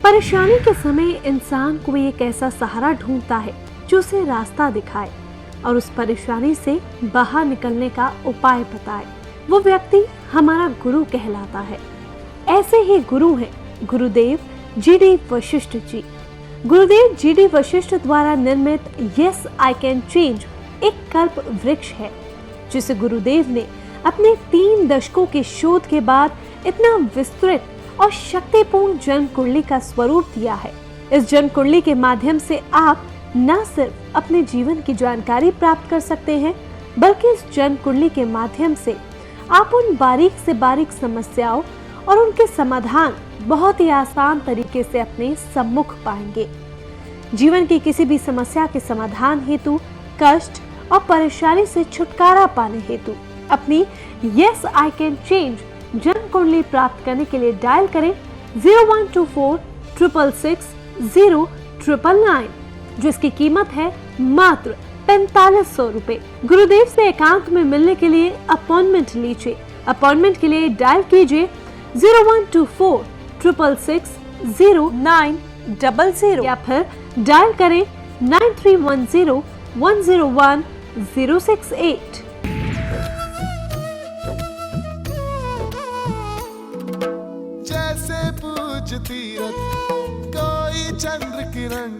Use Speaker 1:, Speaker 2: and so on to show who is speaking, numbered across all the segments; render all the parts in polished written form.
Speaker 1: परेशानी के समय इंसान को एक ऐसा सहारा ढूंढता है जो उसे रास्ता दिखाए और उस परेशानी से बाहर निकलने का उपाय बताए। वो व्यक्ति हमारा गुरु कहलाता है। ऐसे ही गुरु हैं गुरुदेव जी.डी. वशिष्ठ जी। गुरुदेव जी.डी. वशिष्ठ द्वारा निर्मित यस आई कैन चेंज एक कल्प वृक्ष है, जिसे गुरुदेव ने अपने 3 दशकों के शोध के बाद इतना विस्तृत और शक्तिपूर्ण जन्म कुंडली का स्वरूप दिया है। इस जन्म कुंडली के माध्यम से आप न सिर्फ अपने जीवन की जानकारी प्राप्त कर सकते हैं, बल्कि इस जन्म कुंडली के माध्यम से आप उन बारीक से बारीक समस्याओं और उनके समाधान बहुत ही आसान तरीके से अपने सम्मुख पाएंगे। जीवन की किसी भी समस्या के समाधान हेतु, कष्ट और परेशानी से छुटकारा पाने हेतु अपनी यस आई कैन चेंज जन्म कुंडली प्राप्त करने के लिए डायल करें 0124 666 0999, जिसकी कीमत है मात्र 4500 रुपए। गुरुदेव से एकांत में मिलने के लिए अपॉइंटमेंट लीजिए। अपॉइंटमेंट के लिए डायल कीजिए 0124 666 0900 या फिर डायल करें 9310 101 068।
Speaker 2: जैसे पूज तीरथ कोई चंद्र किरण,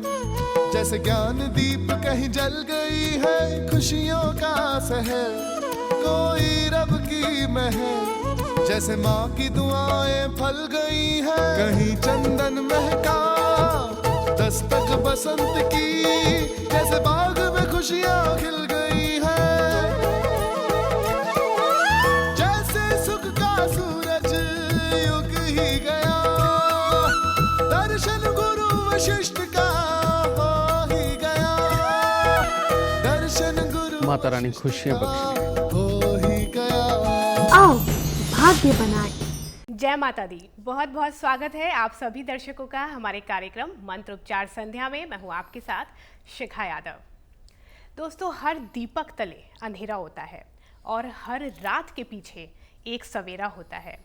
Speaker 2: जैसे ज्ञान दीप कहीं जल गई है खुशियों का शहर, कोई रब की महल, जैसे माँ की दुआएं फल गई है, कहीं चंदन महका दस्तक बसंत की, जैसे बाग में खुशियाँ खिल गई है, जैसे सुख का सूरज उग ही गया, दर्शन गुरु वशिष्ठ का हो ही गया, दर्शन गुरु
Speaker 3: माता रानी खुशियां बख्शे।
Speaker 2: हो ही गया।
Speaker 1: आओ भाग्य बनाए।
Speaker 4: जय माता दी। बहुत बहुत स्वागत है आप सभी दर्शकों का हमारे कार्यक्रम मंत्रोपचार संध्या में। मैं हूं आपके साथ शिखा यादव। दोस्तों, हर दीपक तले अंधेरा होता है और हर रात के पीछे एक सवेरा होता है।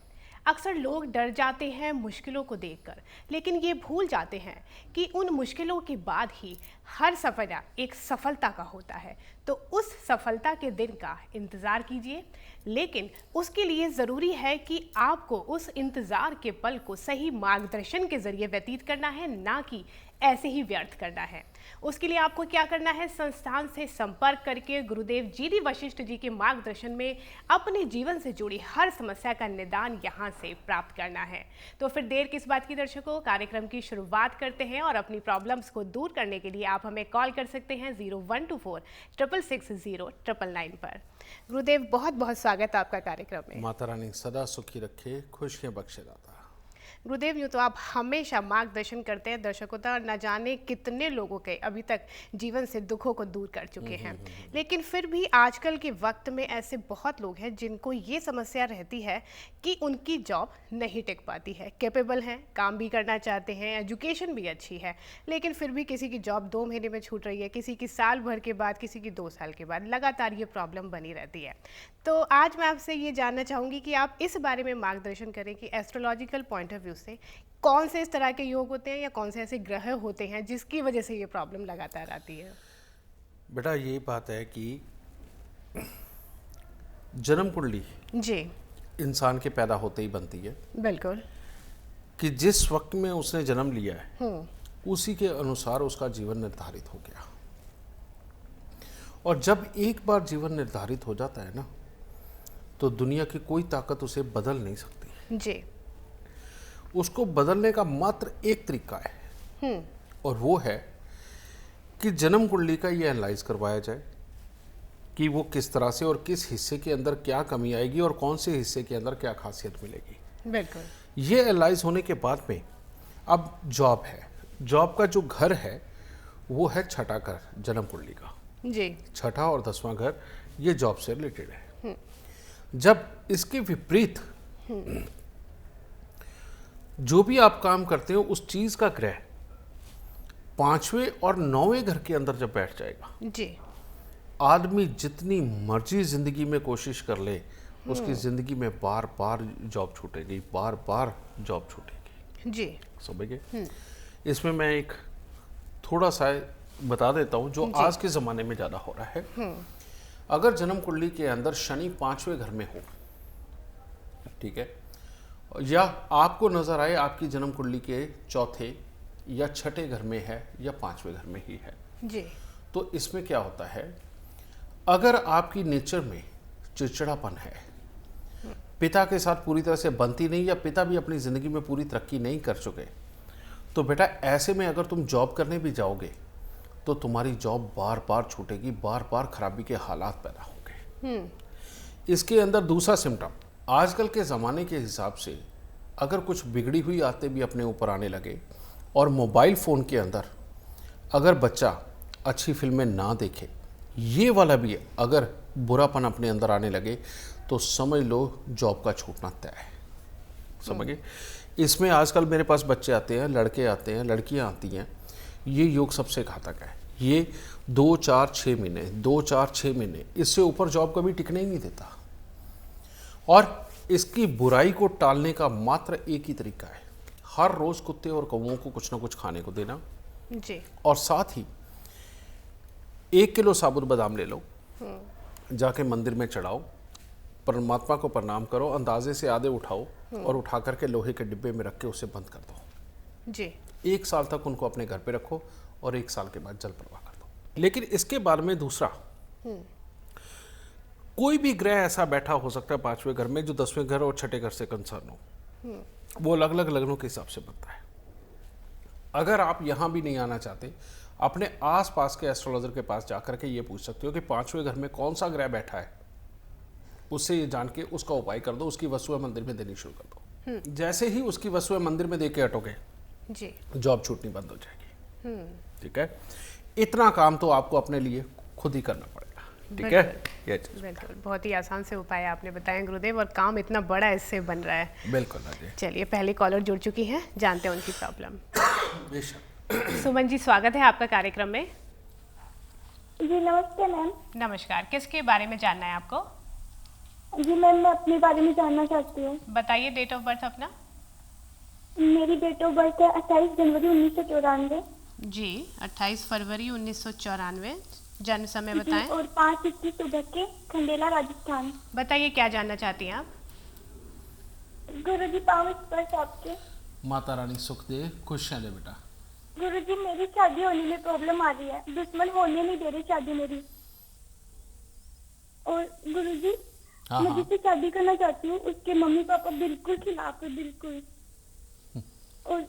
Speaker 4: अक्सर लोग डर जाते हैं मुश्किलों को देखकर, लेकिन ये भूल जाते हैं कि उन मुश्किलों के बाद ही हर सफलता एक सफलता का होता है। तो उस सफलता के दिन का इंतज़ार कीजिए, लेकिन उसके लिए ज़रूरी है कि आपको उस इंतज़ार के पल को सही मार्गदर्शन के ज़रिए व्यतीत करना है, ना कि ऐसे ही व्यर्थ करना है। उसके लिए आपको क्या करना है, संस्थान से संपर्क करके गुरुदेव जी.डी. वशिष्ठ जी के मार्गदर्शन में अपने जीवन से जुड़ी हर समस्या का निदान यहाँ से प्राप्त करना है। तो फिर देर किस बात की दर्शकों, कार्यक्रम की शुरुआत करते हैं और अपनी प्रॉब्लम्स को दूर करने के लिए आप हमें कॉल कर सकते हैं 0124 666 0999 पर। गुरुदेव, बहुत बहुत स्वागत आपका कार्यक्रम में।
Speaker 3: माता रानी सदा सुखी रखे, खुशियां बख्शे दाता।
Speaker 4: गुरुदेव, यूँ तो आप हमेशा मार्गदर्शन करते हैं दर्शकों तक, न जाने कितने लोगों के अभी तक जीवन से दुखों को दूर कर चुके हैं। लेकिन फिर भी आजकल के वक्त में ऐसे बहुत लोग हैं जिनको ये समस्या रहती है कि उनकी जॉब नहीं टिक पाती है। कैपेबल हैं, काम भी करना चाहते हैं, एजुकेशन भी अच्छी है, लेकिन फिर भी किसी की जॉब 2 महीने में छूट रही है, किसी की साल भर के बाद, किसी की 2 साल के बाद, लगातार ये प्रॉब्लम बनी रहती है। तो आज मैं आपसे ये जानना चाहूँगी कि आप इस बारे में मार्गदर्शन करें कि एस्ट्रोलॉजिकल पॉइंट ऑफ व्यू से कौन से इस तरह के योग होते हैं या कौन से ऐसे ग्रह होते हैं जिसकी वजह से ये प्रॉब्लम लगातार आती है।
Speaker 3: बेटा, ये बात है कि जन्म कुंडली
Speaker 4: जी
Speaker 3: इंसान के पैदा होते ही बनती है
Speaker 4: बिल्कुल,
Speaker 3: कि जिस वक्त में उसने जन्म लिया है उसी के अनुसार उसका जीवन निर्धारित हो गया। और जब एक बार जीवन निर्धारित हो जाता है ना, तो दुनिया की कोई ताकत उसे बदल नहीं सकती।
Speaker 4: जी,
Speaker 3: उसको बदलने का मात्र एक तरीका है, और वो है कि जन्म कुंडली का ये एनालाइज करवाया जाए कि वो किस तरह से और किस हिस्से के अंदर क्या कमी आएगी और कौन से हिस्से के अंदर क्या खासियत मिलेगी।
Speaker 4: बिल्कुल।
Speaker 3: ये एनालाइज होने के बाद में अब जॉब है, जॉब का जो घर है वो है छठा घर जन्म कुंडली का।
Speaker 4: जी,
Speaker 3: छठा और 10वां घर ये जॉब से रिलेटेड है। जब इसके विपरीत जो भी आप काम करते हो उस चीज का ग्रह 5वें और 9वें घर के अंदर जब बैठ जाएगा,
Speaker 4: जी,
Speaker 3: आदमी जितनी मर्जी जिंदगी में कोशिश कर ले, उसकी जिंदगी में बार बार जॉब छूटेगी, बार बार जॉब छूटेगी।
Speaker 4: जी,
Speaker 3: समझिए। इसमें मैं एक थोड़ा सा बता देता हूँ जो आज के ज़माने में ज़्यादा हो रहा है। अगर जन्म कुंडली के अंदर शनि 5वें घर में हो, ठीक है, या आपको नजर आए आपकी जन्म कुंडली के चौथे या छठे घर में है या 5वें घर में ही है,
Speaker 4: जी,
Speaker 3: तो इसमें क्या होता है, अगर आपकी नेचर में चिड़चिड़ापन है, पिता के साथ पूरी तरह से बनती नहीं, या पिता भी अपनी ज़िंदगी में पूरी तरक्की नहीं कर चुके, तो बेटा ऐसे में अगर तुम जॉब करने भी जाओगे तो तुम्हारी जॉब बार बार छूटेगी, बार बार खराबी के हालात पैदा होंगे। इसके अंदर दूसरा सिम्टम, आजकल के ज़माने के हिसाब से अगर कुछ बिगड़ी हुई आदतें भी अपने ऊपर आने लगे, और मोबाइल फ़ोन के अंदर अगर बच्चा अच्छी फिल्में ना देखे, ये वाला भी अगर बुरापन अपने अंदर आने लगे, तो समझ लो जॉब का छूटना तय है। समझिए। इसमें आजकल मेरे पास बच्चे आते हैं, लड़के आते हैं, लड़कियां आती हैं, ये योग सबसे घातक है। ये 2-4-6 महीने 2-4-6 महीने इससे ऊपर जॉब कभी टिकने ही नहीं देता, और इसकी बुराई को टालने का मात्र एक ही तरीका है, हर रोज़ कुत्ते और कौवों को कुछ ना कुछ खाने को देना,
Speaker 4: जी,
Speaker 3: और साथ ही 1 किलो साबुत बादाम ले लो, जाके मंदिर में चढ़ाओ, परमात्मा को प्रणाम करो, अंदाजे से आधे उठाओ और उठा करके लोहे के डिब्बे में रख के उसे बंद कर दो।
Speaker 4: जी,
Speaker 3: 1 साल तक उनको अपने घर पे रखो और 1 साल के बाद जल प्रवाह कर दो। लेकिन इसके बाद में दूसरा, कोई भी ग्रह ऐसा बैठा हो सकता है 5वें घर में जो 10वें घर और छठे घर से कंसर्न हो, वो अलग अलग लग्नों के हिसाब से बनता है। अगर आप यहाँ भी नहीं आना चाहते, अपने आसपास के एस्ट्रोलॉजर के पास जाकर के ये पूछ सकते हो कि 5वें घर में कौन सा ग्रह बैठा है, उससे ये जान के उसका उपाय कर दो, उसकी वस्तुएं मंदिर में देनी शुरू कर दो। जैसे ही उसकी वस्तुएं मंदिर में दे के हटोगे,
Speaker 4: जी,
Speaker 3: जॉब छूटनी बंद हो जाएगी। ठीक है, इतना काम तो आपको अपने लिए खुद ही करना पड़ेगा। ठीक है, ये चीज़
Speaker 4: बिल्कुल, बहुत ही आसान से उपाय आपने बताए गुरुदेव, और काम इतना बड़ा इससे बन रहा है।
Speaker 3: बिल्कुल अजय।
Speaker 4: चलिए, पहली कॉलर जुड़ चुकी हैं, जानते हैं उनकी प्रॉब्लम।
Speaker 3: बेशक।
Speaker 4: सुमन जी, स्वागत है आपका कार्यक्रम में।
Speaker 5: जी नमस्ते मैम।
Speaker 4: नमस्कार, किसके बारे में जानना है आपको?
Speaker 5: जी मैम, मैं अपने बारे में जानना चाहती हूँ।
Speaker 4: बताइए डेट ऑफ बर्थ अपना।
Speaker 5: मेरी डेट ऑफ बर्थ है 28 जनवरी 1994।
Speaker 4: जी, 28 फरवरी 1994। जन्म समय बताएं।
Speaker 5: और 5:21 सुबह के, खंडेला राजस्थान।
Speaker 4: बताइए क्या जानना चाहती हैं आप?
Speaker 5: गुरुजी, पाँव स्पर्श आपके।
Speaker 3: माता रानी सुख दे, खुश रहे बेटा।
Speaker 5: गुरुजी, मेरी शादी होने में प्रॉब्लम आ रही है, दुश्मन होने नहीं दे रही शादी मेरी। और गुरुजी,
Speaker 3: हाँ,
Speaker 5: मैं
Speaker 3: हाँ।
Speaker 5: जिससे शादी करना चाहती हूँ उसके मम्मी पापा बिल्कुल खिलाफ है, बिल्कुल। और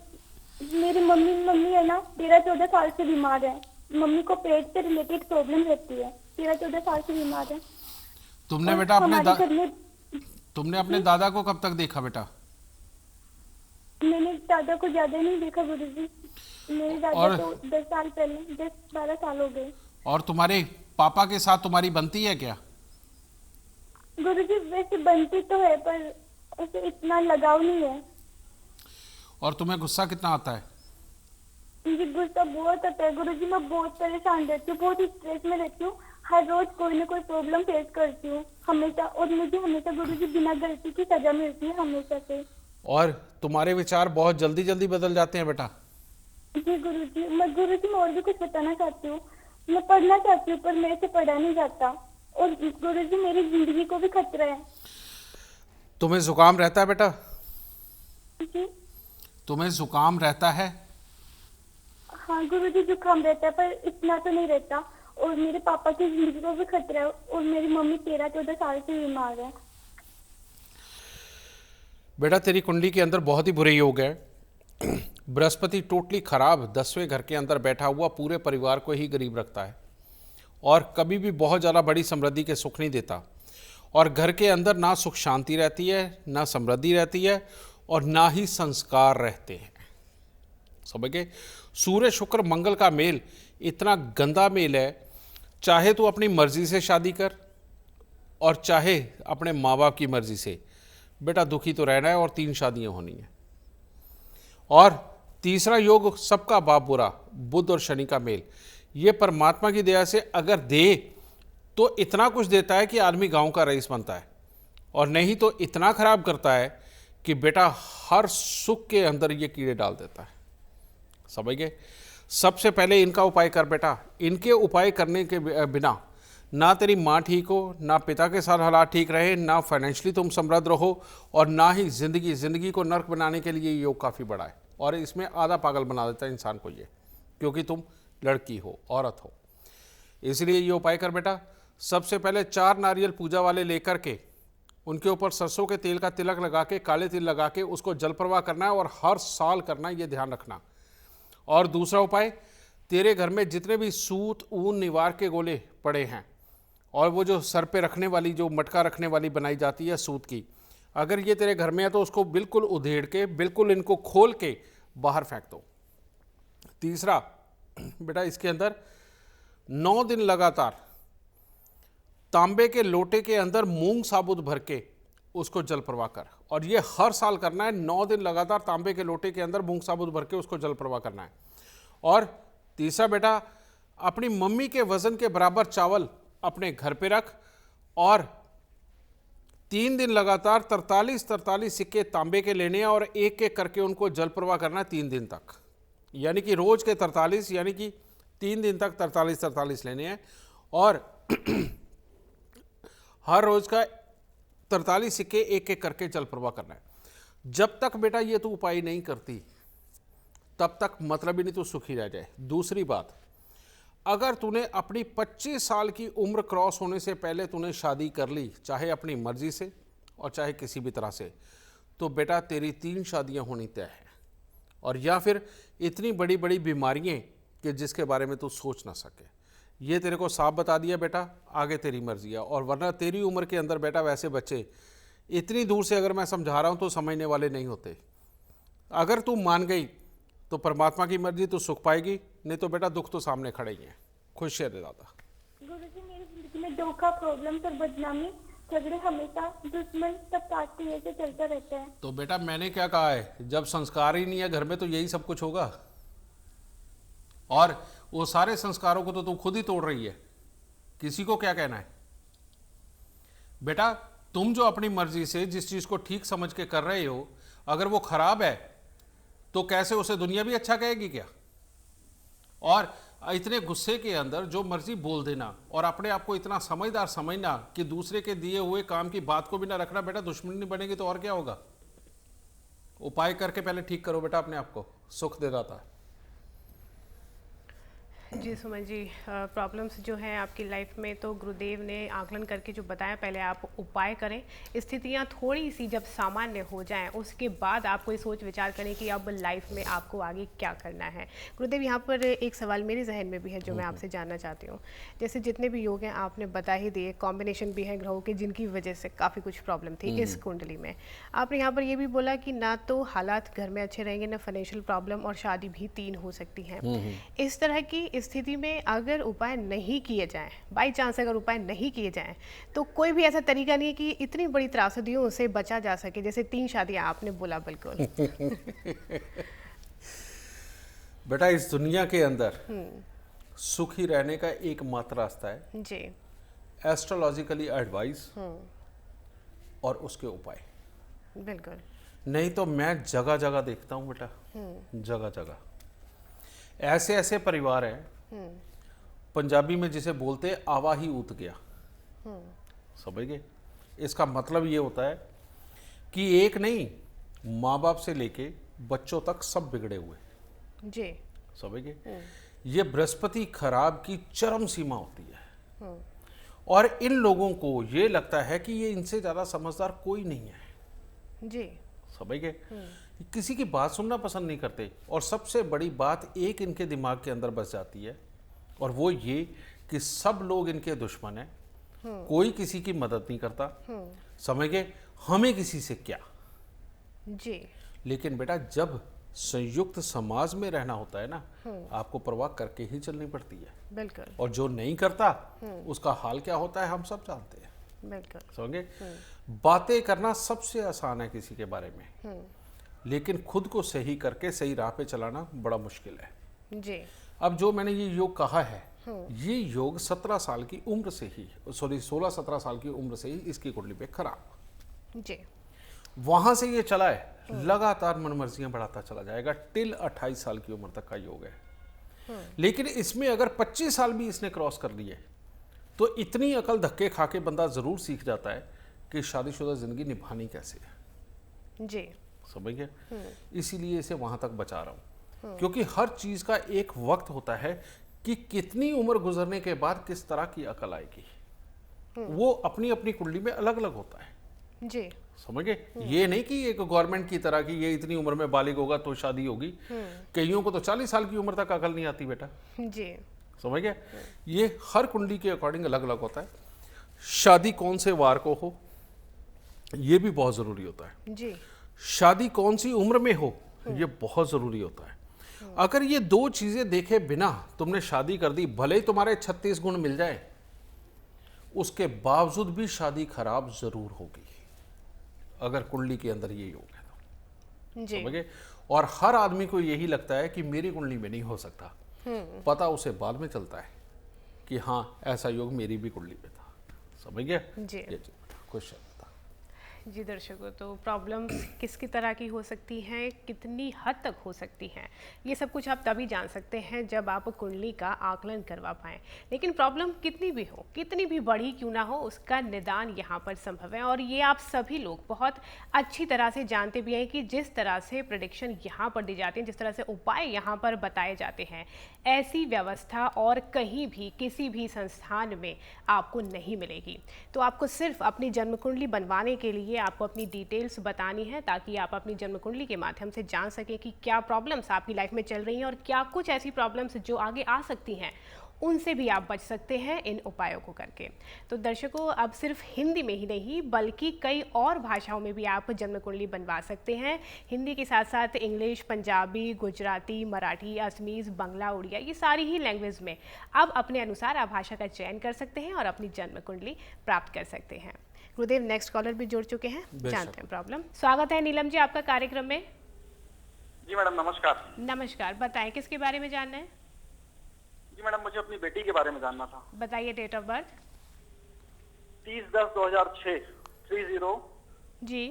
Speaker 5: मेरी मम्मी है ना, 13-14 साल से बीमार है। मम्मी को पेट से रिलेटेड प्रॉब्लम रहती है, 13-14 साल से बीमार है।
Speaker 3: तुमने
Speaker 5: और
Speaker 3: बेटा
Speaker 5: हमारे घर में
Speaker 3: तुमने अपने दादा को कब तक देखा बेटा?
Speaker 5: मैंने दादा को ज्यादा नहीं देखा गुरुजी। मेरे दादा
Speaker 3: और-
Speaker 5: तो 10 साल पहले, 10-12 साल हो गए।
Speaker 3: और तुम्हारे पापा के साथ तुम्हारी बनती है क्या?
Speaker 5: गुरुजी, वैसे बनती तो है पर उसे इतना लगाव नहीं है।
Speaker 3: और तुम्हें गुस्सा कितना आता है?
Speaker 5: मुझे गुस्सा बहुत आता है गुरुजी, मैं बहुत परेशान रहती हूँ, बहुत स्ट्रेस में रहती हूँ। हर रोज कोई ना कोई प्रॉब्लम फेस करती हूँ हमेशा, और मुझे हमेशा गुरुजी बिना गलती की सजा मिलती है हमेशा से।
Speaker 3: और तुम्हारे विचार बहुत जल्दी जल्दी बदल जाते हैं बेटा।
Speaker 5: जी गुरुजी, मैं और भी कुछ बताना चाहती हूँ। मैं पढ़ना चाहती हूँ पर मेरे से पढ़ा नहीं जाता, और गुरुजी मेरी जिंदगी को भी खतरा है।
Speaker 3: तुम्हें जुकाम रहता है बेटा?
Speaker 5: जी
Speaker 3: तुम्हें जुकाम रहता है?
Speaker 5: हाँ गुरुजी, जुकाम रहता है पर इतना तो नहीं रहता, और मेरे पापा की जिंदगी को भी खतरा है, और मेरी मम्मी 13-14 साल से बीमार है।
Speaker 3: बेटा तेरी कुंडली के अंदर बहुत ही बुरे योग है। बृहस्पति टोटली खराब 10वें घर के अंदर बैठा हुआ पूरे परिवार को ही गरीब रखता है, और कभी भी बहुत ज़्यादा बड़ी समृद्धि के सुख नहीं देता, और घर के अंदर ना सुख शांति रहती है, ना समृद्धि रहती है, और ना ही संस्कार रहते हैं। समझ गए? सूर्य शुक्र मंगल का मेल इतना गंदा मेल है, चाहे तू अपनी मर्जी से शादी कर और चाहे अपने माँ बाप की मर्जी से, बेटा दुखी तो रहना है और 3 शादियां होनी है। और तीसरा योग सबका बाप बुरा, बुध और शनि का मेल, ये परमात्मा की दया से अगर दे तो इतना कुछ देता है कि आदमी गांव का रईस बनता है, और नहीं तो इतना खराब करता है कि बेटा हर सुख के अंदर ये कीड़े डाल देता है, समझ गए। सबसे पहले इनका उपाय कर बेटा। इनके उपाय करने के बिना ना तेरी माँ ठीक हो, ना पिता के साथ हालात ठीक रहे, ना फाइनेंशियली तुम समृद्ध रहो, और ना ही जिंदगी को नर्क बनाने के लिए योग काफ़ी बड़ा है, और इसमें आधा पागल बना देता है इंसान को ये, क्योंकि तुम लड़की हो, औरत हो। इसलिए ये उपाय कर बेटा। सबसे पहले 4 नारियल पूजा वाले लेकर के उनके ऊपर सरसों के तेल का तिलक लगा के, काले तिल लगा के उसको जल प्रवाह करना है, और हर साल करना है, ये ध्यान रखना। और दूसरा उपाय, तेरे घर में जितने भी सूत, ऊन, निवार के गोले पड़े हैं, और वो जो सर पे रखने वाली, जो मटका रखने वाली बनाई जाती है सूत की, अगर ये तेरे घर में है तो उसको बिल्कुल उधेड़ के, बिल्कुल इनको खोल के बाहर फेंक दो। तीसरा बेटा, इसके अंदर 9 दिन लगातार तांबे के लोटे के अंदर मूंग साबुत भर के उसको जल प्रवाह कर, और ये हर साल करना है। 9 दिन लगातार तांबे के लोटे के अंदर मूंग साबुत भर के उसको जल प्रवाह करना है। और तीसरा बेटा, अपनी मम्मी के वजन के बराबर चावल अपने घर पे रख, और 3 दिन लगातार 43 सिक्के तांबे के लेने हैं, और एक एक करके उनको जल प्रवाह करना है 3 दिन तक, यानी कि रोज के 43, यानी कि 3 दिन तक 43 लेने हैं, और हर रोज का 43 सिक्के एक एक करके जल प्रवाह करना है। जब तक बेटा ये तू उपाय नहीं करती, तब तक मतलब ही नहीं तू सुखी रह जाए। दूसरी बात, अगर तूने अपनी 25 साल की उम्र क्रॉस होने से पहले तूने शादी कर ली, चाहे अपनी मर्जी से और चाहे किसी भी तरह से, तो बेटा तेरी 3 शादियां होनी तय है, और या फिर इतनी बड़ी बड़ी बीमारियां कि जिसके बारे में तू सोच ना सके। ये तेरे को साफ बता दिया बेटा, आगे तेरी मर्जी है। और वरना तेरी उम्र के अंदर बेटा वैसे बच्चे इतनी दूर से अगर मैं समझा रहा हूँ तो समझने वाले नहीं होते। अगर तू मान गई तो परमात्मा की मर्जी, तो सुख पाएगी, नहीं तो बेटा दुख तो सामने खड़े ही हैं। खुश है दादा।
Speaker 5: गुरुजी, मेरी जिंदगी में धोखा, प्रॉब्लम और बदनामी, झगड़े, हमेशा दुश्मन, सब काट के ऐसे चलता रहता है।
Speaker 3: तो बेटा मैंने क्या कहा है, जब संस्कार ही नहीं है घर में तो यही सब कुछ होगा, और वो सारे संस्कारों को तो तू खुद ही तोड़ रही है, किसी को क्या कहना है। बेटा तुम जो अपनी मर्जी से जिस चीज को ठीक समझ के कर रहे हो, अगर वो खराब है तो कैसे उसे दुनिया भी अच्छा कहेगी क्या। और इतने गुस्से के अंदर जो मर्जी बोल देना, और अपने आप को इतना समझदार समझना कि दूसरे के दिए हुए काम की बात को भी ना रखना, बेटा दुश्मनी बनेगी तो और क्या होगा। उपाय करके पहले ठीक करो बेटा अपने आप को, सुख दे जाता है।
Speaker 4: जी सुमन जी, प्रॉब्लम्स जो हैं आपकी लाइफ में, तो गुरुदेव ने आकलन करके जो बताया, पहले आप उपाय करें, स्थितियां थोड़ी सी जब सामान्य हो जाएं, उसके बाद आप कोई सोच विचार करें कि अब लाइफ में आपको आगे क्या करना है। गुरुदेव, यहाँ पर एक सवाल मेरे जहन में भी है जो मैं आपसे जानना चाहती हूँ। जैसे जितने भी योग हैं आपने बता ही दिए, कॉम्बिनेशन भी है ग्रहों के जिनकी वजह से काफ़ी कुछ प्रॉब्लम थी इस कुंडली में। आपने यहाँ पर ये भी बोला कि ना तो हालात घर में अच्छे रहेंगे, ना फाइनेंशियल प्रॉब्लम, और शादी भी 3 हो सकती है। इस तरह की स्थिति में अगर उपाय नहीं किए जाएं, बाई चांस अगर उपाय नहीं किए जाएं, तो कोई भी ऐसा तरीका नहीं है कि इतनी बड़ी त्रासदियों से बचा जा सके, जैसे 3 शादियां आपने बोला। बिल्कुल
Speaker 3: बेटा इस दुनिया के अंदर सुखी रहने का एकमात्र रास्ता है
Speaker 4: जी,
Speaker 3: एस्ट्रोलॉजिकली एडवाइस और उसके उपाय।
Speaker 4: बिल्कुल।
Speaker 3: नहीं तो मैं जगह जगह देखता हूँ बेटा, जगह जगह ऐसे ऐसे परिवार हैं, पंजाबी में जिसे बोलते आवा ही उत गया, समझ गए। इसका मतलब ये होता है कि एक नहीं, माँ बाप से लेके बच्चों तक सब बिगड़े हुए
Speaker 4: जी,
Speaker 3: समझ गए। ये बृहस्पति खराब की चरम सीमा होती है, और इन लोगों को ये लगता है कि ये इनसे ज़्यादा समझदार कोई नहीं है
Speaker 4: जी,
Speaker 3: समझ गए। किसी की बात सुनना पसंद नहीं करते, और सबसे बड़ी बात एक इनके दिमाग के अंदर बस जाती है, और वो ये कि सब लोग इनके दुश्मन हैं, कोई किसी की मदद नहीं करता, समझ गए, हमें किसी से क्या।
Speaker 4: जी,
Speaker 3: लेकिन बेटा जब संयुक्त समाज में रहना होता है ना, आपको परवाह करके ही चलनी पड़ती है।
Speaker 4: बिल्कुल,
Speaker 3: और जो नहीं करता उसका हाल क्या होता है हम सब जानते हैं,
Speaker 4: बिल्कुल।
Speaker 3: समझे। बातें करना सबसे आसान है किसी के बारे में, लेकिन खुद को सही करके सही राह पे चलाना बड़ा मुश्किल है
Speaker 4: जी,
Speaker 3: अब जो मैंने ये योग कहा है, ये योग 17 साल की उम्र से ही, सॉरी 16-17 साल की उम्र से ही इसकी कुंडली पे खराब,
Speaker 4: जी,
Speaker 3: वहां से ये चला है, लगातार मनमर्जियां बढ़ाता चला जाएगा टिल 28 साल की उम्र तक का योग है। लेकिन इसमें अगर 25 साल भी इसने क्रॉस कर लिए तो इतनी अकल धक्के खा के बंदा जरूर सीख जाता है कि शादीशुदा जिंदगी निभानी कैसे है।
Speaker 4: जी,
Speaker 3: समझ गए? इसीलिए इसे वहां तक बचा रहा हूं, क्योंकि हर चीज का एक वक्त होता है कि कितनी उम्र गुजरने के बाद किस तरह की अकल आएगी, वो अपनी अपनी कुंडली में अलग अलग होता है।
Speaker 4: जी,
Speaker 3: समझ गए? ये नहीं कि एक गवर्नमेंट की तरह की ये इतनी उम्र में बालिग होगा तो शादी होगी। कईयों को तो 40 साल की उम्र तक अकल नहीं आती बेटा।
Speaker 4: जी,
Speaker 3: समझ गए? ये हर कुंडली के अकॉर्डिंग अलग अलग होता है। शादी कौन से वार को हो ये भी बहुत जरूरी होता है।
Speaker 4: जी,
Speaker 3: शादी कौन सी उम्र में हो ये बहुत जरूरी होता है। अगर ये दो चीजें देखे बिना तुमने शादी कर दी, भले ही तुम्हारे 36 गुण मिल जाए, उसके बावजूद भी शादी खराब जरूर होगी अगर कुंडली के अंदर ये योग है तो।
Speaker 4: जी,
Speaker 3: समझे? और हर आदमी को यही लगता है कि मेरी कुंडली में नहीं हो सकता। पता उसे बाद में चलता है कि हाँ ऐसा योग मेरी भी कुंडली में था। समझ गया?
Speaker 4: जी।
Speaker 3: ये क्वेश्चन था।
Speaker 4: जी दर्शकों, तो प्रॉब्लम्स किस तरह की हो सकती हैं, कितनी हद तक हो सकती हैं, ये सब कुछ आप तभी जान सकते हैं जब आप कुंडली का आकलन करवा पाएँ। लेकिन प्रॉब्लम कितनी भी हो, कितनी भी बड़ी क्यों ना हो, उसका निदान यहाँ पर संभव है। और ये आप सभी लोग बहुत अच्छी तरह से जानते भी हैं कि जिस तरह से प्रेडिक्शन यहाँ पर दी जाती है, जिस तरह से उपाय यहाँ पर बताए जाते हैं, ऐसी व्यवस्था और कहीं भी किसी भी संस्थान में आपको नहीं मिलेगी। तो आपको सिर्फ अपनी जन्म कुंडली बनवाने के लिए आपको अपनी डिटेल्स बतानी है, ताकि आप अपनी जन्म कुंडली के माध्यम से जान सकें कि क्या प्रॉब्लम्स आपकी लाइफ में चल रही हैं और क्या कुछ ऐसी प्रॉब्लम्स जो आगे आ सकती हैं उनसे भी आप बच सकते हैं इन उपायों को करके। तो दर्शकों, अब सिर्फ हिंदी में ही नहीं बल्कि कई और भाषाओं में भी आप जन्म कुंडली बनवा सकते हैं। हिंदी के साथ साथ इंग्लिश, पंजाबी, गुजराती, मराठी, असमीज़, बंगला, उड़िया, ये सारी ही लैंग्वेज में अब अपने अनुसार आप भाषा का चयन कर सकते हैं और अपनी जन्म कुंडली प्राप्त कर सकते हैं। गुरुदेव, नेक्स्ट कॉलर भी जुड़ चुके हैं, जानते हैं प्रॉब्लम। स्वागत है नीलम जी आपका कार्यक्रम में।
Speaker 6: जी मैडम नमस्कार।
Speaker 4: नमस्कार, बताएं किसके बारे में जानना है?
Speaker 6: जी मैडम, मुझे अपनी बेटी के बारे में जानना था।
Speaker 4: बताइए डेट ऑफ बर्थ।
Speaker 6: 30/10/2006। 30
Speaker 4: जी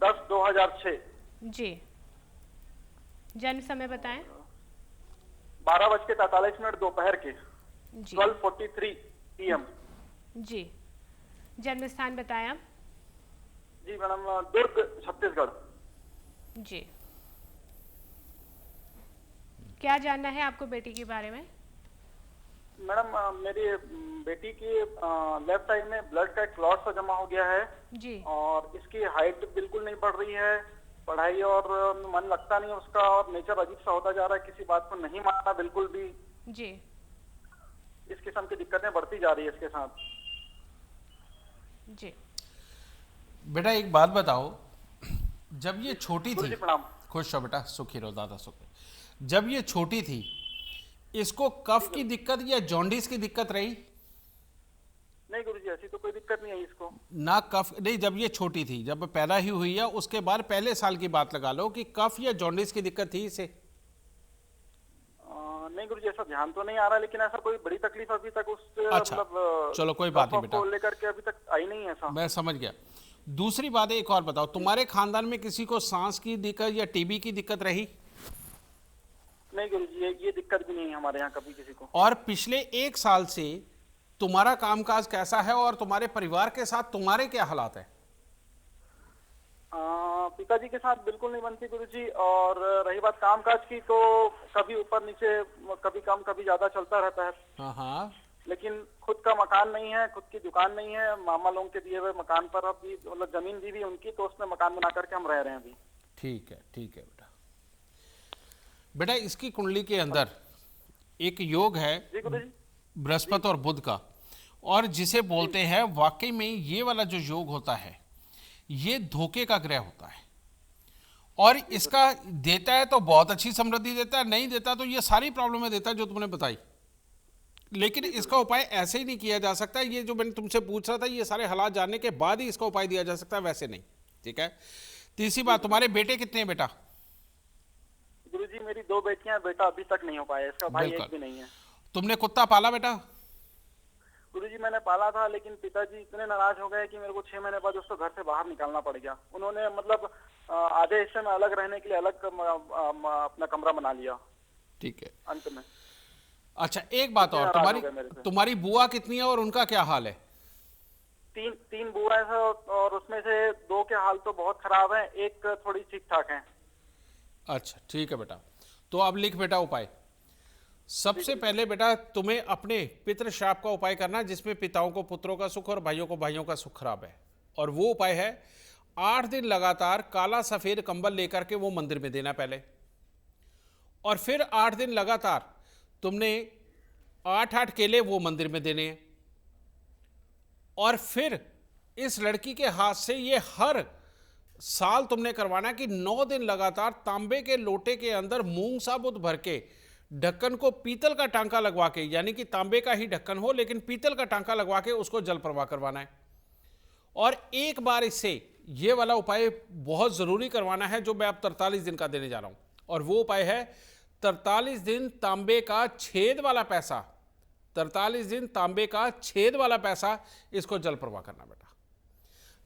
Speaker 6: 10/2006।
Speaker 4: जी, जन्म समय बताएं।
Speaker 6: 12:43 दोपहर के।
Speaker 4: जी
Speaker 6: 12:43 PM।
Speaker 4: जी, जन्म स्थान बताएं आप।
Speaker 6: जी मैडम, दुर्ग, छत्तीसगढ़।
Speaker 4: जी, क्या जानना है आपको बेटी के बारे में?
Speaker 6: मैडम, मेरी बेटी की लेफ्ट साइड में ब्लड का क्लॉट सा जमा हो गया है
Speaker 4: जी
Speaker 6: और इसकी हाइट बिल्कुल नहीं बढ़ रही है। पढ़ाई और मन लगता नहीं उसका और नेचर अजीब सा होता जा रहा है, किसी बात को नहीं मानना बिल्कुल भी।
Speaker 4: जी
Speaker 6: इस किस्म की दिक्कतें बढ़ती जा रही है इसके साथ।
Speaker 4: जी,
Speaker 3: बेटा एक बात बताओ, जब ये छोटी
Speaker 6: गुरु
Speaker 3: थी,
Speaker 6: जी प्रणाम।
Speaker 3: खुश रहो बेटा, सुखी रहो, दादा सुख रहो। जब ये छोटी थी इसको कफ की दिक्कत या जॉन्डिस की दिक्कत रही?
Speaker 6: नहीं गुरुजी, ऐसी तो कोई दिक्कत नहीं है इसको।
Speaker 3: ना कफ नहीं, जब ये छोटी थी, जब पैदा ही हुई है उसके बाद पहले साल की बात लगा लो कि कफ या जॉन्डिस की दिक्कत थी इसे?
Speaker 6: नहीं गुरुजी, ऐसा ध्यान तो नहीं आ रहा, लेकिन ऐसा कोई बड़ी तकलीफ अभी तक उस
Speaker 3: अच्छा, चलो कोई बात नहीं बेटा,
Speaker 6: को लेकर के अभी तक आई नहीं है ऐसा।
Speaker 3: मैं समझ गया। दूसरी बात एक और बताओ, तुम्हारे खानदान में किसी को सांस की दिक्कत या टीबी की दिक्कत रही?
Speaker 6: नहीं गुरुजी, ये दिक्कत भी नहीं है हमारे यहाँ कभी किसी को।
Speaker 3: और पिछले 1 साल से तुम्हारा कामकाज कैसा है और तुम्हारे परिवार के साथ तुम्हारे क्या हालात है?
Speaker 6: पिताजी के साथ बिल्कुल नहीं बनती गुरुजी। और रही बात कामकाज की, तो कभी ऊपर नीचे, कभी कम कभी ज्यादा चलता रहता है।
Speaker 3: हाँ हाँ,
Speaker 6: लेकिन खुद का मकान नहीं है, खुद की दुकान नहीं है। मामा लोगों के दिए हुए मकान पर अभी मतलब जमीन दी हुई उनकी, तो उसमें मकान बना करके हम रह रहे हैं अभी।
Speaker 3: ठीक है बेटा। बेटा इसकी कुंडली के अंदर एक योग है
Speaker 6: जी गुरुजी।
Speaker 3: बृहस्पति और बुध का, और जिसे बोलते हैं वाकई में ये वाला जो योग होता है ये धोखे का ग्रह होता है। और इसका देता है तो बहुत अच्छी समृद्धि देता है, नहीं देता तो ये सारी प्रॉब्लमें देता है जो तुमने बताई। लेकिन इसका उपाय ऐसे ही नहीं किया जा सकता। ये जो मैंने तुमसे पूछ रहा था, ये सारे हालात जानने के बाद ही इसका उपाय दिया जा सकता है, वैसे नहीं। ठीक है। तीसरी बात, तुम्हारे बेटे कितने हैं बेटा?
Speaker 6: गुरुजी मेरी 2 बेटियां, बेटा अभी तक नहीं हो पाया, इसका भाई एक भी नहीं है।
Speaker 3: तुमने कुत्ता पाला बेटा?
Speaker 6: गुरुजी मैंने पाला था, लेकिन पिताजी इतने नाराज हो गए कि मेरे को 6 महीने बाद उसको घर से बाहर निकालना पड़ गया। उन्होंने मतलब आधे हिस्से में अलग रहने के लिए अलग अपना कमरा बना लिया
Speaker 3: ठीक है।
Speaker 6: अंत में।
Speaker 3: अच्छा एक बात और,
Speaker 6: नाराज हो गए मेरे से।
Speaker 3: तुम्हारी बुआ कितनी है और उनका क्या हाल है?
Speaker 6: तीन बुआ है और उसमें से 2 के हाल तो बहुत खराब है, एक थोड़ी ठीक ठाक है।
Speaker 3: अच्छा ठीक है बेटा, तो अब लिख बेटा उपाय। सबसे पहले बेटा तुम्हें अपने पितृ श्राप का उपाय करना, जिसमें पिताओं को पुत्रों का सुख और भाइयों को भाइयों का सुख खराब है। और वो उपाय है 8 दिन लगातार काला सफेद कंबल लेकर के वो मंदिर में देना पहले, और फिर 8 दिन लगातार तुमने 8 केले वो मंदिर में देने हैं। और फिर इस लड़की के हाथ से ये हर साल तुमने करवाना कि 9 दिन लगातार तांबे के लोटे के अंदर मूंग साबुत भर के ढक्कन को पीतल का टांका लगवा के, यानी कि तांबे का ही ढक्कन हो लेकिन पीतल का टांका लगवा के उसको जल प्रवाह करवाना है। और एक बार इससे ये वाला उपाय बहुत जरूरी करवाना है जो मैं अब 43 दिन का देने जा रहा हूं। और वो उपाय है 43 दिन तांबे का छेद वाला पैसा, 43 दिन तांबे का छेद वाला पैसा इसको जल प्रवाह करना बेटा।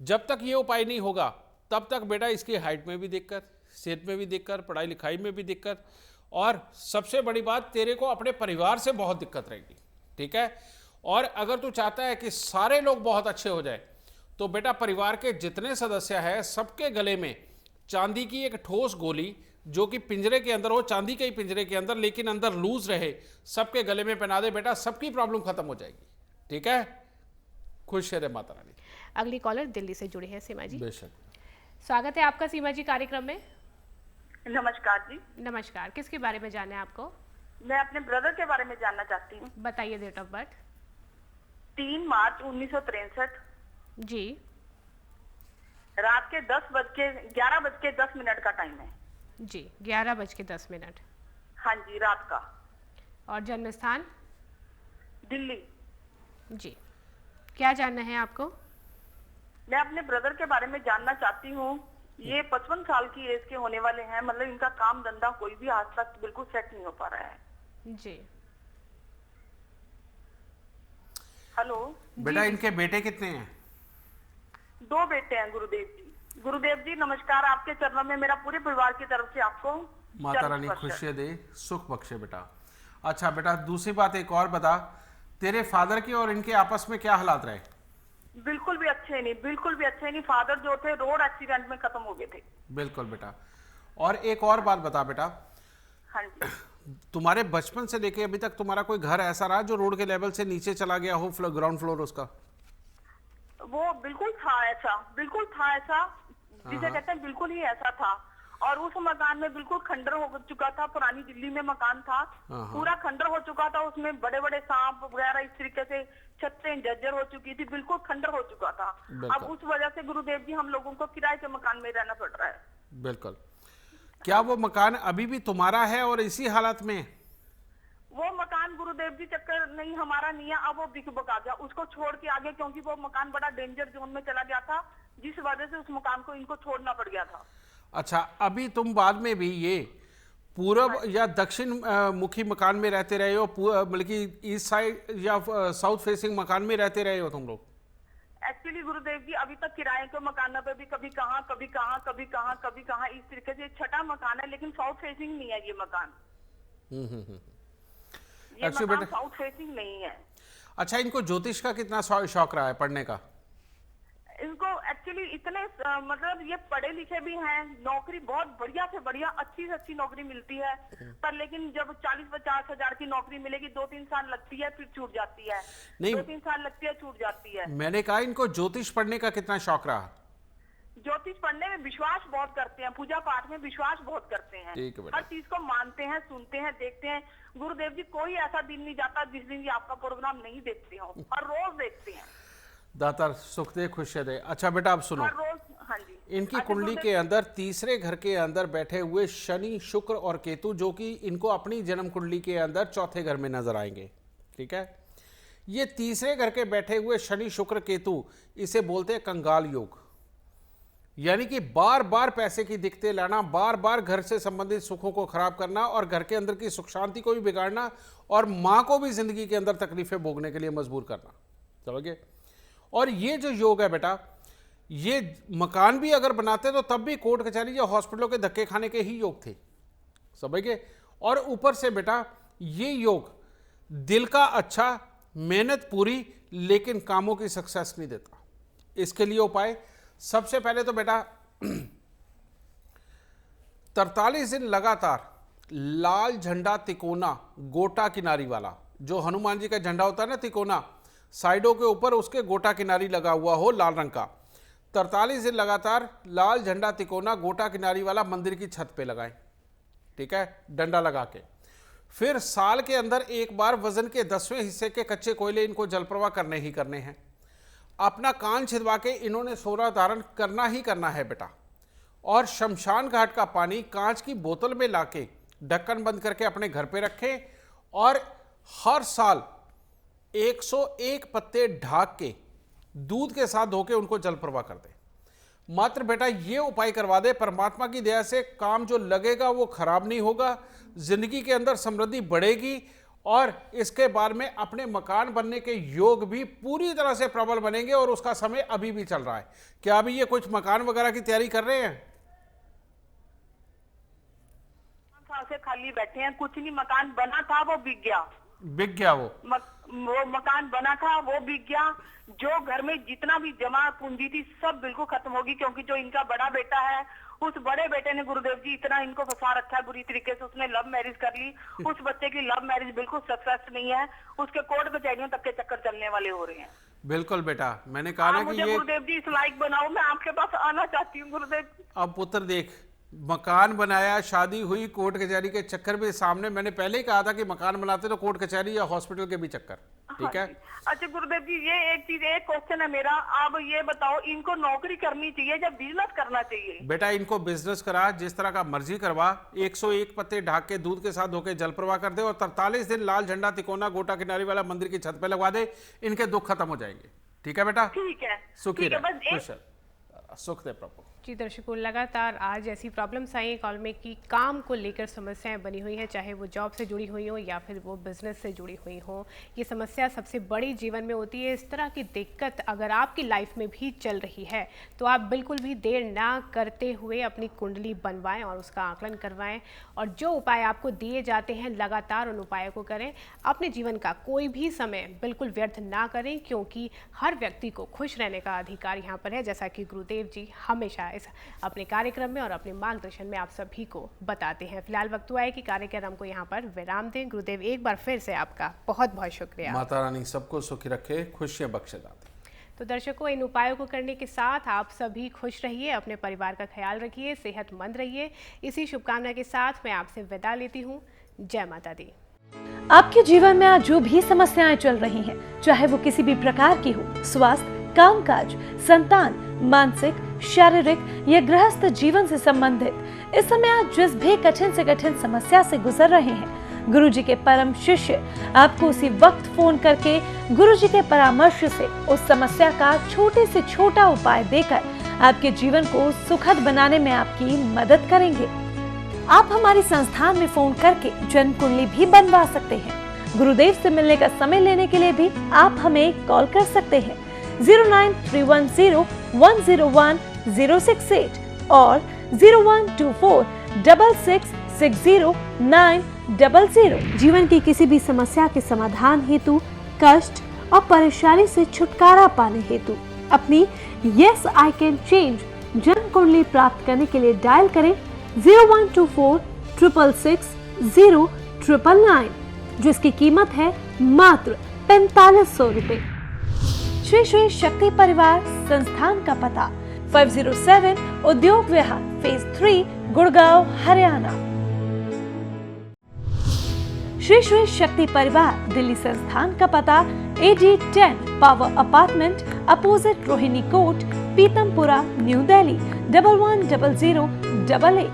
Speaker 3: जब तक ये उपाय नहीं होगा तब तक बेटा इसकी हाइट में भी दिक्कत, सेहत में भी दिक्कत, पढ़ाई लिखाई में भी दिक्कत, और सबसे बड़ी बात तेरे को अपने परिवार से बहुत दिक्कत रहेगी। ठीक है। और अगर तू चाहता है कि सारे लोग बहुत अच्छे हो जाए तो बेटा परिवार के जितने सदस्य हैं सबके गले में चांदी की एक ठोस गोली, जो कि पिंजरे के अंदर हो, चांदी के ही पिंजरे के अंदर लेकिन अंदर लूज रहे, सबके गले में पहना दे बेटा, सबकी प्रॉब्लम खत्म हो जाएगी। ठीक है। खुश है माता रानी।
Speaker 4: अगली कॉलर दिल्ली से जुड़े हैं सीमा जी।
Speaker 3: बेशक।
Speaker 4: स्वागत है आपका सीमा जी कार्यक्रम में।
Speaker 7: नमस्कार जी।
Speaker 4: नमस्कार, किसके बारे में जानना है आपको?
Speaker 7: मैं अपने ब्रदर के बारे में जानना चाहती हूँ।
Speaker 4: बताइए डेट ऑफ बर्थ।
Speaker 7: 3 मार्च 1963
Speaker 4: जी।
Speaker 7: रात के 11:10 का टाइम है।
Speaker 4: जी 11:10।
Speaker 7: हाँ जी, रात का।
Speaker 4: और जन्म स्थान?
Speaker 7: दिल्ली।
Speaker 4: जी, क्या जानना है आपको?
Speaker 7: मैं अपने ब्रदर के बारे में जानना चाहती हूँ। ये 55 साल की एज के होने वाले हैं, मतलब इनका काम धंधा कोई भी आज तक बिल्कुल सेट नहीं हो पा रहा है।
Speaker 4: जी।
Speaker 7: हेलो
Speaker 3: बेटा इनके बेटे कितने हैं?
Speaker 7: 2 बेटे हैं गुरुदेव जी। गुरुदेव जी नमस्कार, आपके चरणों में मेरा पूरे परिवार की तरफ से आपको
Speaker 3: माता रानी खुशियां दे, सुख बख्शे बेटा। अच्छा बेटा दूसरी बात एक और बता, तेरे फादर के और इनके आपस में क्या हालात रहे?
Speaker 7: बिल्कुल भी अच्छे नहीं, बिल्कुल भी अच्छे नहीं। फादर जो थे रोड एक्सीडेंट में खत्म हो गए थे।
Speaker 3: बिल्कुल बेटा। और एक और बात बता बेटा,
Speaker 7: हाँ जी।
Speaker 3: तुम्हारे बचपन से लेके अभी तक तुम्हारा कोई घर ऐसा रहा जो रोड के लेवल से नीचे चला गया हो, ग्राउंड फ्लोर उसका?
Speaker 7: वो बिल्कुल था ऐसा, बिल्कुल था ऐसा, जिसे कहते हैं बिल्कुल ही ऐसा था। और उस मकान में बिल्कुल खंडर हो चुका था। पुरानी दिल्ली में मकान था, पूरा खंडर हो चुका था। उसमें बड़े बड़े सांप वगैरह इस तरीके से छतें जर्जर हो चुकी थी, बिल्कुल खंडर हो चुका था। अब उस वजह से गुरुदेव जी हम लोगों को किराए के मकान में रहना पड़ रहा है।
Speaker 3: बिल्कुल। क्या वो मकान अभी भी तुम्हारा है और इसी हालत में?
Speaker 7: वो मकान गुरुदेव जी चक्कर नहीं, हमारा नहीं है। अब वो बिक बका गया, उसको छोड़ के आगे, क्योंकि वो मकान बड़ा डेंजर जोन में चला गया था, जिस वजह से उस मकान को इनको छोड़ना पड़ गया था।
Speaker 3: अच्छा, अभी तुम बाद में भी ये पूर्व या दक्षिण मुखी मकान में रहते रहे हो, बल्कि ईस्ट साइड या साउथ फेसिंग मकान में रहते रहे हो तुम लोग?
Speaker 7: एक्चुअली गुरुदेव जी अभी तक किराए के मकानों पे भी कभी कहाँ कभी कहाँ कभी कहाँ कभी कहाँ इस तरीके से छठा मकान है, लेकिन साउथ फेसिंग नहीं है ये मकान। ये मकान साउथ फेसिंग नहीं है।
Speaker 3: अच्छा, इनको ज्योतिष का कितना शौक रहा है, पढ़ने का?
Speaker 7: इनको एक्चुअली इतने मतलब ये पढ़े लिखे भी हैं, नौकरी बहुत बढ़िया से बढ़िया अच्छी से अच्छी नौकरी मिलती है, पर लेकिन जब 40-50 हजार की नौकरी मिलेगी 2-3 साल लगती है, फिर छूट जाती है।
Speaker 3: नहीं,
Speaker 7: 2-3 साल लगती है, छूट जाती है।
Speaker 3: मैंने कहा इनको ज्योतिष पढ़ने का कितना शौक रहा?
Speaker 7: ज्योतिष पढ़ने में विश्वास बहुत करते हैं, पूजा पाठ में विश्वास बहुत करते हैं, हर चीज को मानते हैं, सुनते हैं, देखते हैं। गुरुदेव जी कोई ऐसा दिन नहीं जाता जिस दिन ये आपका प्रोग्राम नहीं देखते हो, और रोज देखते हैं।
Speaker 3: दाता सुख दे, खुश दे। अच्छा बेटा अब सुनो,
Speaker 7: हाँ जी।
Speaker 3: इनकी कुंडली के अंदर तीसरे घर के अंदर बैठे हुए शनि, शुक्र और केतु, जो कि इनको अपनी जन्म कुंडली के अंदर चौथे घर में नजर आएंगे। ठीक है। ये तीसरे घर के बैठे हुए शनि, शुक्र, केतु, इसे बोलते हैं कंगाल योग। यानी कि बार बार पैसे की दिक्कतें लाना, बार बार घर से संबंधित सुखों को खराब करना और घर के अंदर की सुख शांति को भी बिगाड़ना और मां को भी जिंदगी के अंदर तकलीफें भोगने के लिए मजबूर करना। समझ गए। और ये जो योग है बेटा, ये मकान भी अगर बनाते तो तब भी कोर्ट कचहरी या हॉस्पिटलों के धक्के खाने के ही योग थे, समझ गए। और ऊपर से बेटा ये योग दिल का अच्छा, मेहनत पूरी, लेकिन कामों की सक्सेस नहीं देता। इसके लिए उपाय, सबसे पहले तो बेटा 43 दिन लगातार लाल झंडा तिकोना गोटा किनारी वाला, जो हनुमान जी का झंडा होता है ना तिकोना, साइडों के ऊपर उसके गोटा किनारी लगा हुआ हो लाल रंग का, 43 दिन लगातार लाल झंडा तिकोना गोटा किनारी वाला मंदिर की छत पे लगाएं, ठीक है, डंडा लगा के। फिर साल के अंदर एक बार वजन के 10वें हिस्से के कच्चे कोयले इनको जल प्रवाह करने ही करने हैं। अपना कान छिदवा के इन्होंने सोना धारण करना ही करना है बेटा। और शमशान घाट का पानी कांच की बोतल में लाके ढक्कन बंद करके अपने घर पे रखें और हर साल 101 पत्ते ढाक के दूध के साथ धो के उनको जल प्रवाह कर दे। मात्र बेटा ये उपाय करवा दे, परमात्मा की दया से काम जो लगेगा वो खराब नहीं होगा, जिंदगी के अंदर समृद्धि बढ़ेगी और इसके बाद में अपने मकान बनने के योग भी पूरी तरह से प्रबल बनेंगे। और उसका समय अभी भी चल रहा है। क्या अभी ये कुछ मकान वगैरह की तैयारी कर रहे हैं?
Speaker 7: से खाली बैठे हैं, कुछ नहीं। मकान बना था वो बिक गया।
Speaker 3: बिक गया वो
Speaker 7: मकान बना था वो बिक गया। जो घर में जितना भी जमा पूंजी थी सब बिल्कुल खत्म होगी, क्योंकि जो इनका बड़ा बेटा है, उस बड़े बेटे ने गुरुदेव जी इतना इनको फंसा रखा है बुरी तरीके से। उसने लव मैरिज कर ली, उस बच्चे की लव मैरिज बिल्कुल सक्सेस नहीं है। उसके कोर्ट कचहरियों तक के चक्कर चलने वाले हो रहे हैं।
Speaker 3: बिल्कुल बेटा, मैंने कहा ना कि
Speaker 7: मुझे
Speaker 3: ये
Speaker 7: गुरुदेव जी इस लायक बनाओ, मैं आपके पास आना चाहती हूँ गुरुदेव।
Speaker 3: अब पुत्र देख, मकान बनाया, शादी हुई, कोर्ट कचहरी के चक्कर में सामने मैंने पहले ही कहा था कि मकान बनाते तो कोर्ट कचहरी या हॉस्पिटल के भी चक्कर, ठीक है।
Speaker 7: अच्छा गुरुदेव जी, ये एक क्वेश्चन है मेरा, आप ये बताओ, इनको नौकरी करनी चाहिए या बिजनेस करना चाहिए?
Speaker 3: बेटा इनको बिजनेस करा, जिस तरह का मर्जी करवा, 101 पत्ते ढाक के दूध के साथ धोके जल प्रवाह कर दे और 43 दिन लाल झंडा तिकोना गोटा किनारे वाला मंदिर की छत पे लगवा दे, इनके दुख खत्म हो जाएंगे, ठीक है बेटा।
Speaker 7: ठीक है,
Speaker 3: सुखी रहे, सुख दे प्रभु।
Speaker 4: जी दर्शकों, लगातार आज ऐसी प्रॉब्लम्स आई हैं कॉल में कि काम को लेकर समस्याएं बनी हुई हैं, चाहे वो जॉब से जुड़ी हुई हो या फिर वो बिजनेस से जुड़ी हुई हो। ये समस्या सबसे बड़ी जीवन में होती है। इस तरह की दिक्कत अगर आपकी लाइफ में भी चल रही है तो आप बिल्कुल भी देर ना करते हुए अपनी कुंडली बनवाएं और उसका आकलन करवाएं, और जो उपाय आपको दिए जाते हैं लगातार उन उपायों को करें। अपने जीवन का कोई भी समय बिल्कुल व्यर्थ ना करें, क्योंकि हर व्यक्ति को खुश रहने का अधिकार यहाँ पर है, जैसा कि गुरुदेव जी हमेशा इस अपने कार्यक्रम में और अपने मार्गदर्शन में आप सभी को बताते हैं। फिलहाल वक्त हुआ है कि कार्यक्रम को यहाँ पर विराम दें। गुरुदेव एक बार फिर से आपका बहुत बहुत शुक्रिया।
Speaker 3: माता रानी सबको सुखी रखे, खुशियां बख्शे दाते।
Speaker 4: तो दर्शकों, इन उपायों को करने के साथ आप सभी खुश रहिए, अपने परिवार का ख्याल रखिए, सेहतमंद रहिए। इसी शुभकामना के साथ मैं आपसे विदा लेती हूँ। जय माता दी।
Speaker 1: आपके जीवन में आज जो भी समस्याएं चल रही हैं, चाहे वो किसी भी प्रकार की हो, स्वास्थ्य, कामकाज, संतान, मानसिक, शारीरिक या गृहस्थ जीवन से संबंधित, इस समय आप जिस भी कठिन से कठिन समस्या से गुजर रहे हैं, गुरुजी के परम शिष्य आपको उसी वक्त फोन करके गुरुजी के परामर्श से उस समस्या का छोटे से छोटा उपाय देकर आपके जीवन को सुखद बनाने में आपकी मदद करेंगे। आप हमारे संस्थान में फोन करके जन्म कुंडली भी बनवा सकते हैं। गुरुदेव से मिलने का समय लेने के लिए भी आप हमें कॉल कर सकते हैं 09310101068 और 012466609000। जीवन की किसी भी समस्या के समाधान हेतु, कष्ट और परेशानी से छुटकारा पाने हेतु अपनी यस आई कैन चेंज जन्म कुंडली प्राप्त करने के लिए डायल करें 0124666099, जिसकी कीमत है मात्र 4500 रुपए। श्री श्री शक्ति परिवार संस्थान का पता 507 उद्योग विहार फेज 3 गुड़गांव हरियाणा। श्री श्री शक्ति परिवार दिल्ली संस्थान का पता AD 10 power apartment opposite Rohini court Pitampura new Delhi 110088।